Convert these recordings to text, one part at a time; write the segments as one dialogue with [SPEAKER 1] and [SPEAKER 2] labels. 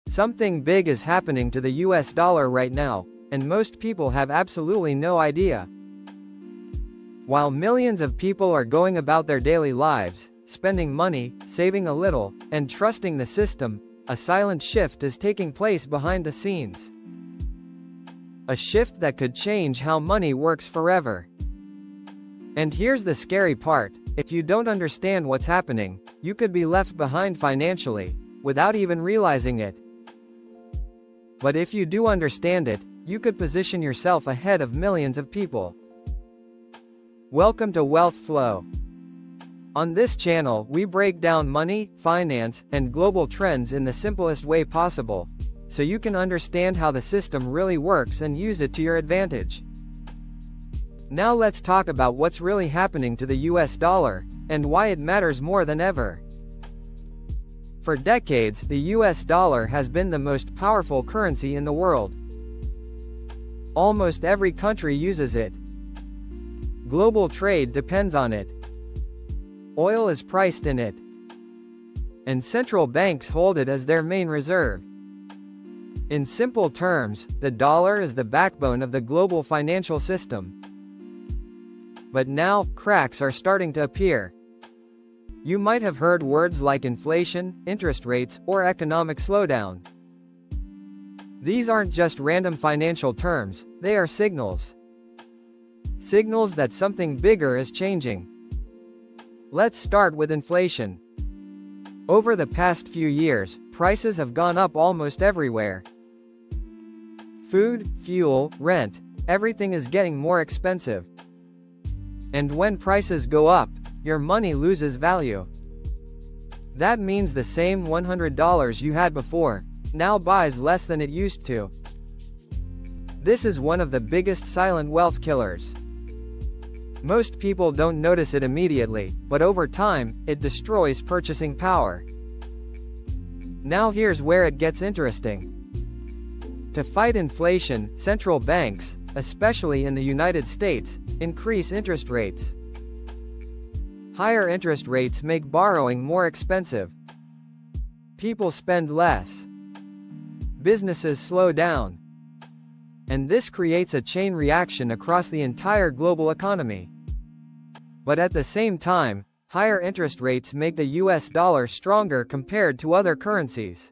[SPEAKER 1] Something big is happening to the US dollar right now, and most people have absolutely no idea. While millions of people are going about their daily lives, spending money, saving a little, and trusting the system, a silent shift is taking place behind the scenes. A shift that could change how money works forever. And here's the scary part: if you don't understand what's happening, you could be left behind financially, without even realizing it. But if you do understand it, you could position yourself ahead of millions of people. Welcome to Wealth Flow. On this channel, we break down money, finance, and global trends in the simplest way possible, so you can understand how the system really works and use it to your advantage. Now let's talk about what's really happening to the US dollar, and why it matters more than ever. For decades, the US dollar has been the most powerful currency in the world. Almost every country uses it. Global trade depends on it. Oil is priced in it. And central banks hold it as their main reserve. In simple terms, the dollar is the backbone of the global financial system. But now, cracks are starting to appear. You might have heard words like inflation, interest rates, or economic slowdown. These aren't just random financial terms, they are signals. Signals that something bigger is changing. Let's start with inflation. Over the past few years, prices have gone up almost everywhere. Food, fuel, rent, everything is getting more expensive. And when prices go up, your money loses value. That means the same $100 you had before now buys less than it used to. This is one of the biggest silent wealth killers. Most people don't notice it immediately, but over time, it destroys purchasing power. Now here's where it gets interesting. To fight inflation, central banks, especially in the United States, increase interest rates. Higher interest rates make borrowing more expensive. People spend less. Businesses slow down. And this creates a chain reaction across the entire global economy. But at the same time, higher interest rates make the US dollar stronger compared to other currencies.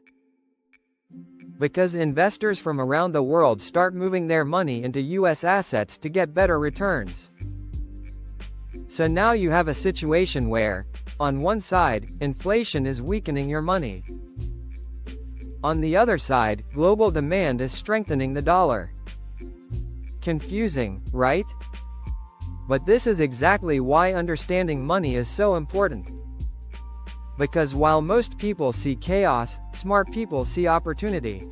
[SPEAKER 1] Because investors from around the world start moving their money into US assets to get better returns. So now you have a situation where, on one side, inflation is weakening your money. On the other side, global demand is strengthening the dollar. Confusing, right? But this is exactly why understanding money is so important. Because while most people see chaos, smart people see opportunity.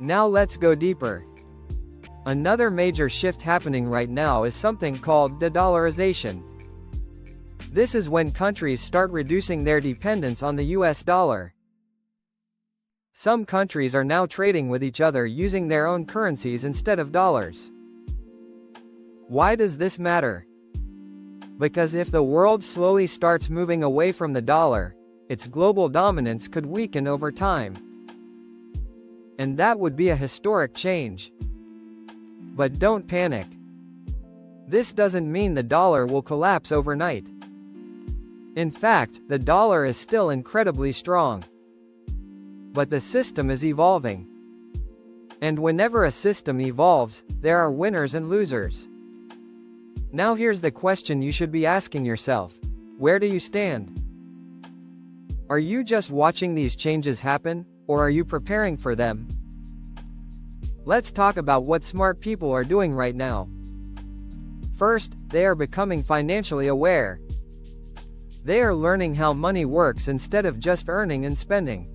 [SPEAKER 1] Now let's go deeper. Another major shift happening right now is something called de-dollarization. This is when countries start reducing their dependence on the US dollar. Some countries are now trading with each other using their own currencies instead of dollars. Why does this matter? Because if the world slowly starts moving away from the dollar, its global dominance could weaken over time. And that would be a historic change. But don't panic. This doesn't mean the dollar will collapse overnight. In fact, the dollar is still incredibly strong. But the system is evolving. And whenever a system evolves, there are winners and losers. Now here's the question you should be asking yourself. Where do you stand? Are you just watching these changes happen, or are you preparing for them? Let's talk about what smart people are doing right now. First, they are becoming financially aware. They are learning how money works instead of just earning and spending.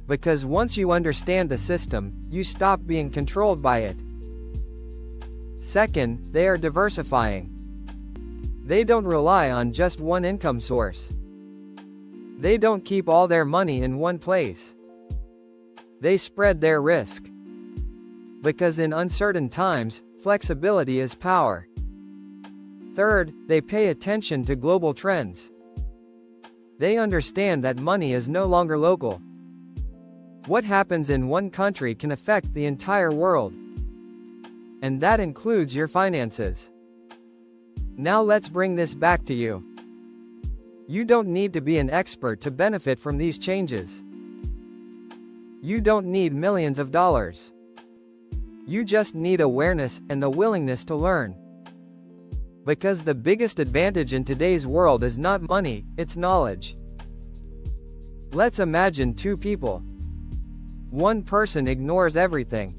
[SPEAKER 1] Because once you understand the system, you stop being controlled by it. Second, they are diversifying. They don't rely on just one income source. They don't keep all their money in one place. They spread their risk. Because in uncertain times, flexibility is power. Third, they pay attention to global trends. They understand that money is no longer local. What happens in one country can affect the entire world. And that includes your finances. Now let's bring this back to you. You don't need to be an expert to benefit from these changes. You don't need millions of dollars. You just need awareness and the willingness to learn. Because the biggest advantage in today's world is not money, it's knowledge. Let's imagine two people. One person ignores everything.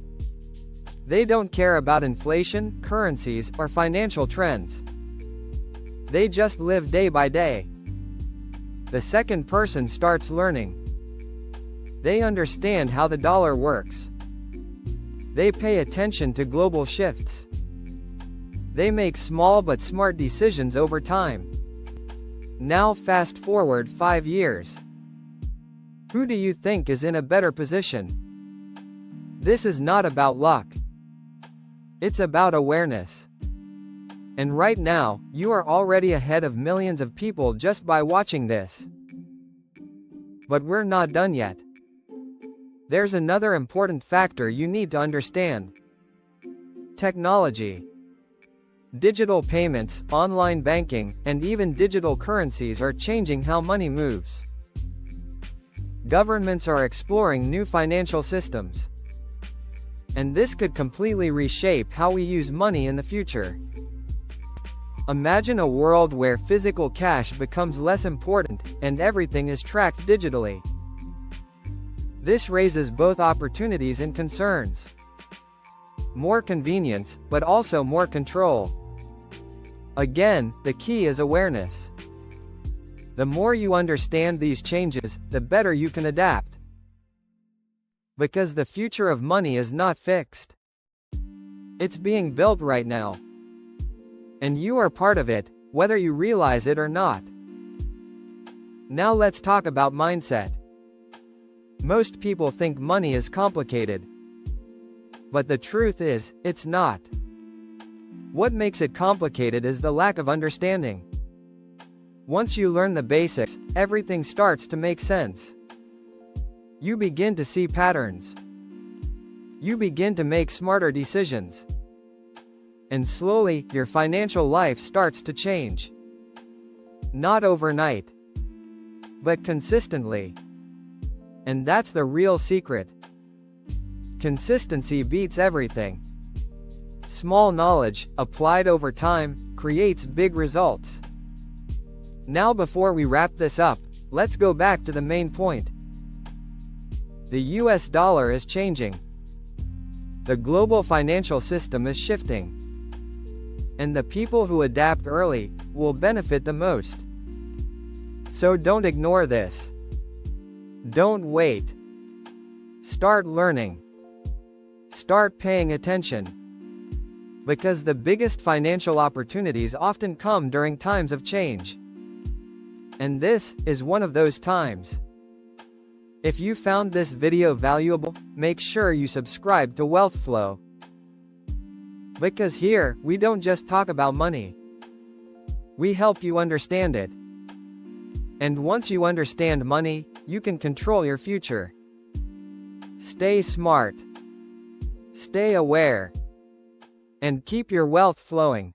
[SPEAKER 1] They don't care about inflation, currencies, or financial trends. They just live day by day. The second person starts learning. They understand how the dollar works. They pay attention to global shifts. They make small but smart decisions over time. Now fast forward 5 years. Who do you think is in a better position? This is not about luck. It's about awareness. And right now, you are already ahead of millions of people just by watching this. But we're not done yet. There's another important factor you need to understand. Technology. Digital payments, online banking, and even digital currencies are changing how money moves. Governments are exploring new financial systems. And this could completely reshape how we use money in the future. Imagine a world where physical cash becomes less important, and everything is tracked digitally. This raises both opportunities and concerns. More convenience, but also more control. Again, the key is awareness. The more you understand these changes, the better you can adapt. Because the future of money is not fixed. It's being built right now. And you are part of it, whether you realize it or not. Now let's talk about mindset. Most people think money is complicated. But the truth is, it's not. What makes it complicated is the lack of understanding. Once you learn the basics, everything starts to make sense. You begin to see patterns. You begin to make smarter decisions. And slowly, your financial life starts to change. Not overnight, but consistently. And that's the real secret. Consistency beats everything. Small knowledge, applied over time, creates big results. Now before we wrap this up, let's go back to the main point. The US dollar is changing. The global financial system is shifting. And the people who adapt early will benefit the most. So don't ignore this. Don't wait. Start learning. Start paying attention. Because the biggest financial opportunities often come during times of change. And this is one of those times. If you found this video valuable, make sure you subscribe to Wealth Flow. Because here, we don't just talk about money. We help you understand it. And once you understand money, you can control your future. Stay smart. Stay aware. And keep your wealth flowing.